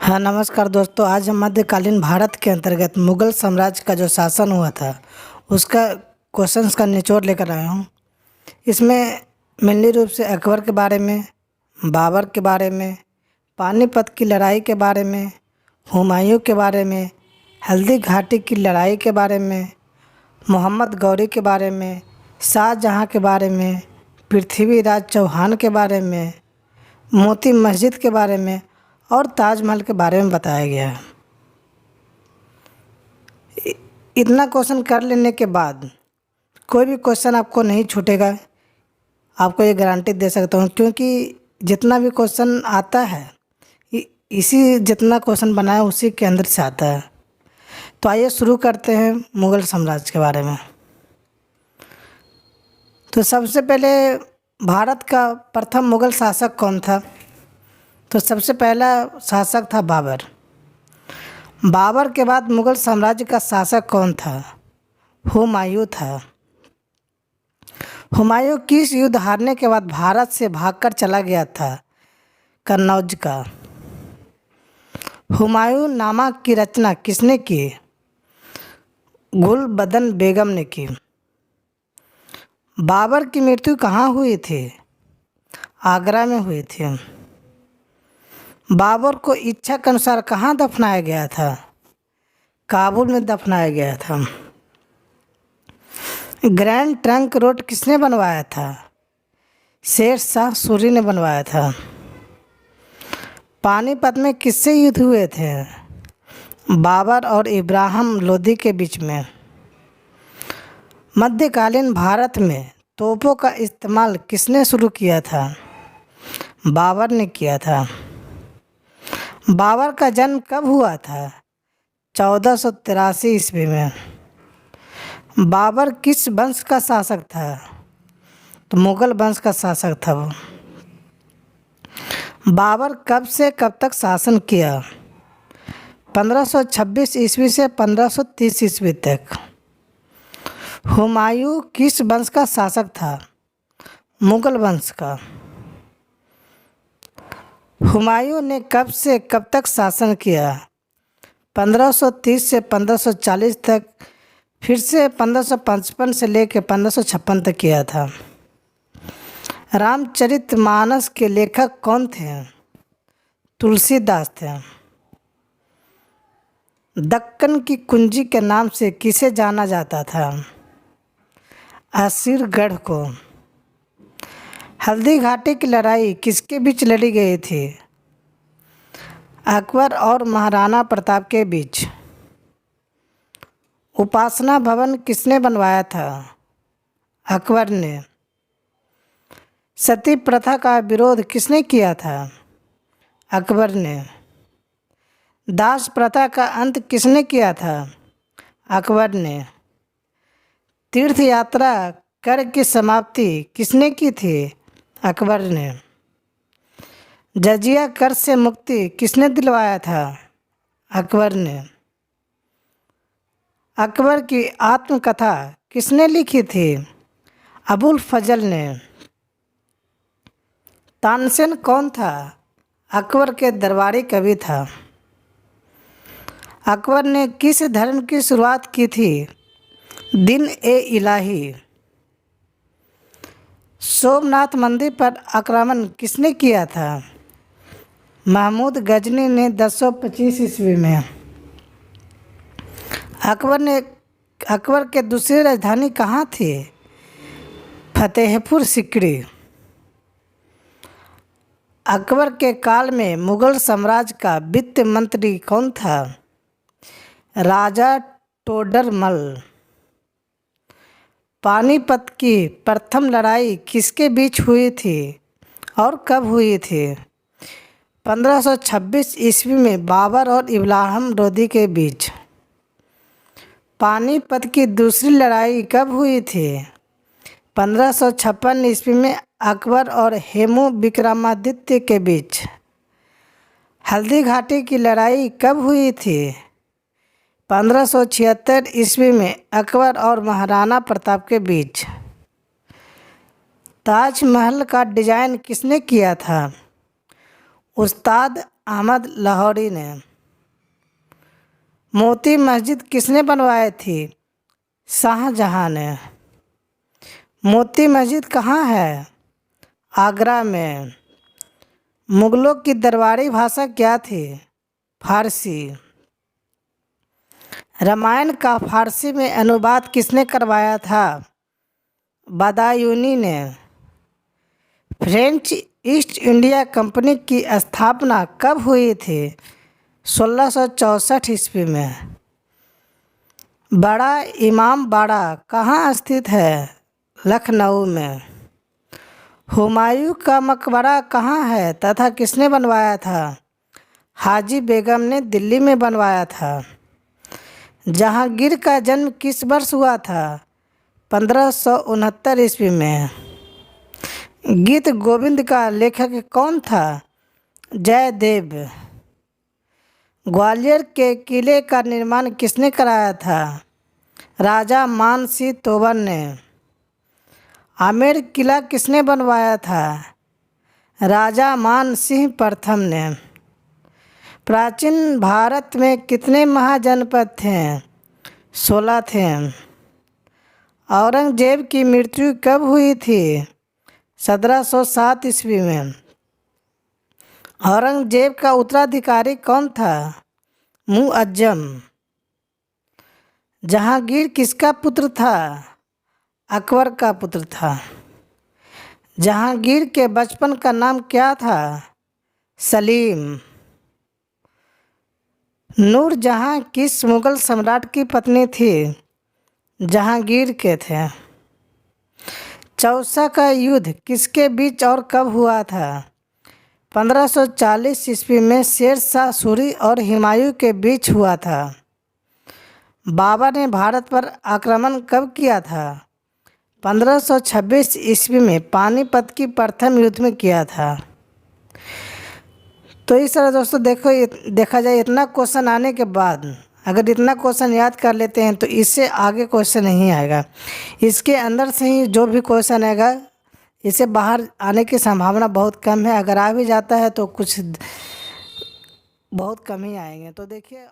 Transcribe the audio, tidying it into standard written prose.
हाँ नमस्कार दोस्तों। आज हम मध्यकालीन भारत के अंतर्गत मुगल साम्राज्य का जो शासन हुआ था उसका क्वेश्चंस का निचोड़ लेकर आया हूँ। इसमें मेनली रूप से अकबर के बारे में, बाबर के बारे में, पानीपत की लड़ाई के बारे में, हुमायूं के बारे में, हल्दी घाटी की लड़ाई के बारे में, मोहम्मद गौरी के बारे में, शाहजहाँ के बारे में, पृथ्वीराज चौहान के बारे में, मोती मस्जिद के बारे में और ताजमहल के बारे में बताया गया है। इतना क्वेश्चन कर लेने के बाद कोई भी क्वेश्चन आपको नहीं छूटेगा, आपको ये गारंटी दे सकता हूँ, क्योंकि जितना भी क्वेश्चन आता है इसी जितना क्वेश्चन बनाया उसी के अंदर से आता है। तो आइए शुरू करते हैं मुग़ल साम्राज्य के बारे में। तो सबसे पहले भारत का प्रथम मुग़ल शासक कौन था? तो सबसे पहला शासक था बाबर। बाबर के बाद मुग़ल साम्राज्य का शासक कौन था? हुमायूं था। हुमायूं किस युद्ध हारने के बाद भारत से भागकर चला गया था? कन्नौज का। हुमायूं नामा की रचना किसने की? गुलबदन बेगम ने की। बाबर की मृत्यु कहाँ हुई थी? आगरा में हुई थी। बाबर को इच्छा के अनुसार कहाँ दफनाया गया था? काबुल में दफनाया गया था। ग्रैंड ट्रंक रोड किसने बनवाया था? शेर शाह सूरी ने बनवाया था। पानीपत में किससे युद्ध हुए थे? बाबर और इब्राहिम लोदी के बीच में। मध्यकालीन भारत में तोपों का इस्तेमाल किसने शुरू किया था? बाबर ने किया था। बाबर का जन्म कब हुआ था? 1483 ईस्वी में। बाबर किस वंश का शासक था? तो मुग़ल वंश का शासक था वो। बाबर कब से कब तक शासन किया? 1526 ईस्वी से 1530 ईस्वी तक। हुमायूं किस वंश का शासक था? मुग़ल वंश का। हुमायूं ने कब से कब तक शासन किया? 1530 से 1540 तक, फिर से 1555 से लेकर 1556 तक किया था। रामचरितमानस के लेखक कौन थे? तुलसीदास थे। दक्कन की कुंजी के नाम से किसे जाना जाता था? असीरगढ़ को। हल्दी घाटी की लड़ाई किसके बीच लड़ी गई थी? अकबर और महाराणा प्रताप के बीच। उपासना भवन किसने बनवाया था? अकबर ने। सती प्रथा का विरोध किसने किया था? अकबर ने। दास प्रथा का अंत किसने किया था? अकबर ने। तीर्थ यात्रा कर की समाप्ति किसने की थी? अकबर ने। जजिया कर से मुक्ति किसने दिलवाया था? अकबर ने। अकबर की आत्मकथा किसने लिखी थी? अबुल फजल ने। तानसेन कौन था? अकबर के दरबारी कवि था। अकबर ने किस धर्म की शुरुआत की थी? दिन ए इलाही। सोमनाथ मंदिर पर आक्रमण किसने किया था? महमूद गजनी ने 1025 ईस्वी में। अकबर के दूसरी राजधानी कहाँ थी? फतेहपुर सिकरी। अकबर के काल में मुग़ल साम्राज्य का वित्त मंत्री कौन था? राजा टोडरमल। पानीपत की प्रथम लड़ाई किसके बीच हुई थी और कब हुई थी? 1526 ईस्वी में बाबर और इब्राहिम लोदी के बीच। पानीपत की दूसरी लड़ाई कब हुई थी? 1556 ईस्वी में अकबर और हेमू विक्रमादित्य के बीच। हल्दी घाटी की लड़ाई कब हुई थी? 1576 ईस्वी में अकबर और महाराणा प्रताप के बीच। ताजमहल का डिज़ाइन किसने किया था? उस्ताद अहमद लाहौरी ने। मोती मस्जिद किसने बनवाई थी? शाहजहां ने। मोती मस्जिद कहाँ है? आगरा में। मुगलों की दरबारी भाषा क्या थी? फारसी। रामायण का फारसी में अनुवाद किसने करवाया था? बदायूनी ने। फ्रेंच ईस्ट इंडिया कंपनी की स्थापना कब हुई थी? 1664 ईस्वी में। बड़ा इमाम बाड़ा कहाँ स्थित है? लखनऊ में। हुमायूं का मकबरा कहाँ है तथा किसने बनवाया था? हाजी बेगम ने दिल्ली में बनवाया था। जहांगीर का जन्म किस वर्ष हुआ था? 1569 ईस्वी में। गीत गोविंद का लेखक कौन था? जयदेव। ग्वालियर के किले का निर्माण किसने कराया था? राजा मान सिंह तोमर ने। आमेर किला किसने बनवाया था? राजा मान सिंह प्रथम ने। प्राचीन भारत में कितने महाजनपद थे? 16 थे। औरंगजेब की मृत्यु कब हुई थी? 1707 ईस्वी में। औरंगजेब का उत्तराधिकारी कौन था? मुअज्जम। जहांगीर किसका पुत्र था? अकबर का पुत्र था। जहांगीर के बचपन का नाम क्या था? सलीम। नूरजहां किस मुगल सम्राट की पत्नी थी? जहांगीर के थे। चौसा का युद्ध किसके बीच और कब हुआ था? 1540 ईस्वी में शेर शाह सूरी और हुमायूं के बीच हुआ था। बाबर ने भारत पर आक्रमण कब किया था? 1526 ईस्वी में पानीपत की प्रथम युद्ध में किया था। तो इस तरह दोस्तों देखा जाए इतना क्वेश्चन आने के बाद अगर इतना क्वेश्चन याद कर लेते हैं तो इससे आगे क्वेश्चन नहीं आएगा। इसके अंदर से ही जो भी क्वेश्चन आएगा इसे बाहर आने की संभावना बहुत कम है। अगर आ भी जाता है तो कुछ बहुत कम ही आएंगे। तो देखिए